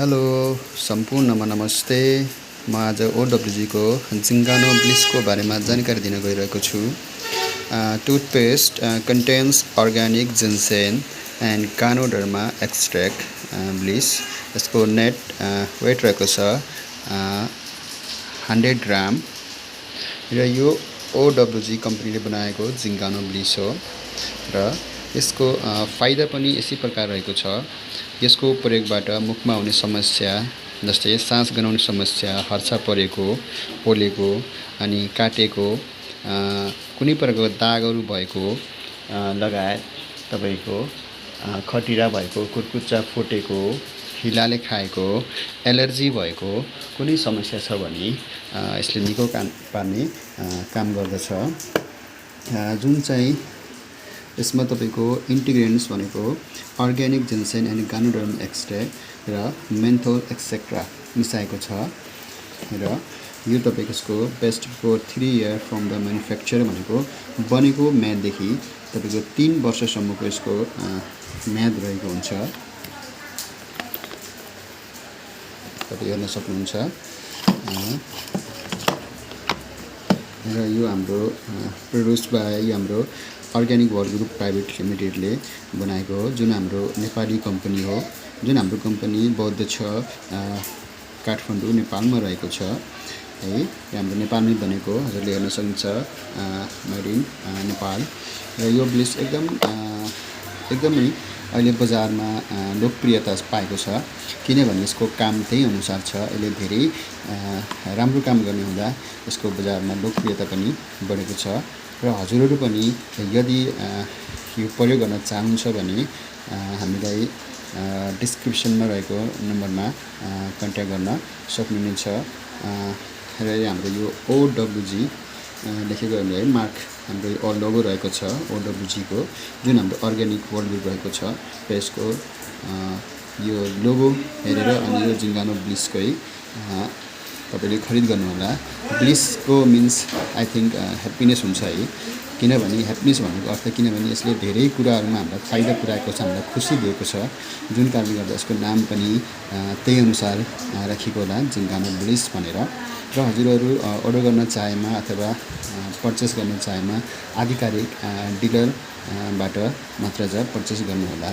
Hello सम्पूर्णमा नमस्ते। म आज OWG को जिङ्गानो ब्लिसको बारेमा जानकारी दिन गइरहेको छु। Toothpaste contains organic ginseng and ganoderma extract bliss. यसको नेट वेट रहेको छ 100 ग्राम र यो OWG कम्पनीले बनाएको जिङ्गानो ब्लिस हो र यसको फाइदा पनि यसै प्रकार रहेको छ। यसको प्रयोगबाट मुखमा हुने समस्या जस्तै सास गनाउने समस्या, हर्चा परेको, पोलेको अनि काटेको, कुनै प्रकारको दागहरू भएको लगायत तपाईको खटिरा भएको, कुर्कुच्चा फुटेको, हिलाले खाएको, एलर्जी भएको कुनै समस्या छ भने यसले निको पार्ने काम गर्दछ। जुन चाहिँ यसमा तपाईको इन्ग्रेडिएन्ट्स भनेको organic ginseng and ganoderma extract र मेन्थोल एक्सेट्रा मिसाएको छ र यो तपाईको यसको best for 3 year from the manufacture भनेको बनेको म्याददेखि तपाईको 3 वर्षसम्मको यसको म्याद रहेको हुन्छ। तपाईँ हेर्न सक्नुहुन्छ र यो हाम्रो प्रोड्युस बाई यो हाम्रो अर्ग्यानिक वर्ल्ड ग्रुप प्राइभेट लिमिटेडले बनाएको हो, जुन हाम्रो नेपाली कम्पनी हो। जुन हाम्रो कम्पनी बौद्ध छ काठमाडौँ नेपालमा रहेको छ है। यो हाम्रो नेपालमै बनेको हजुरले हेर्न सक्नुहुन्छ मेड इन नेपाल। र यो ब्लिस एकदमै अहिले बजारमा लोकप्रियता पाएको छ, किनभने यसको काम त्यही अनुसार छ। यसले धेरै राम्रो काम गर्ने हुँदा यसको बजारमा लोकप्रियता पनि बढेको छ र हजुरहरू पनि यदि यो प्रयोग गर्न चाहनुहुन्छ भने हामीलाई डिस्क्रिप्सनमा रहेको नम्बरमा कन्ट्याक्ट गर्न सक्नुहुनेछ। र हाम्रो यो OWG लेखेको है मार्क हाम्रो लोगो रहेको छ OWG को, जुन हाम्रो अर्ग्यानिक वर्ल्ड ग्रुप रहेको छ। र यसको यो लोगो हेरेर अनि यो जिङ्गानो ब्लिसकै तपाईले खरिद गर्नुहोला। ब्लिसको मिन्स आई थिङ्क ह्याप्पिनेस हुन्छ है, किनभने ह्याप्पिनेस भनेको अर्थ किनभने यसले धेरै कुराहरूमा हामीलाई फाइदा पुर्याएको छ, हामीलाई खुसी दिएको छ, जुन कारणले गर्दा यसको नाम पनि त्यही अनुसार राखिएको होला जिङ्गानो ब्लिस भनेर। र हजुरहरू अर्डर गर्न चाहेमा अथवा पर्चेस गर्न चाहेमा आधिकारिक डिलरबाट मात्र पर्चेस गर्नुहोला।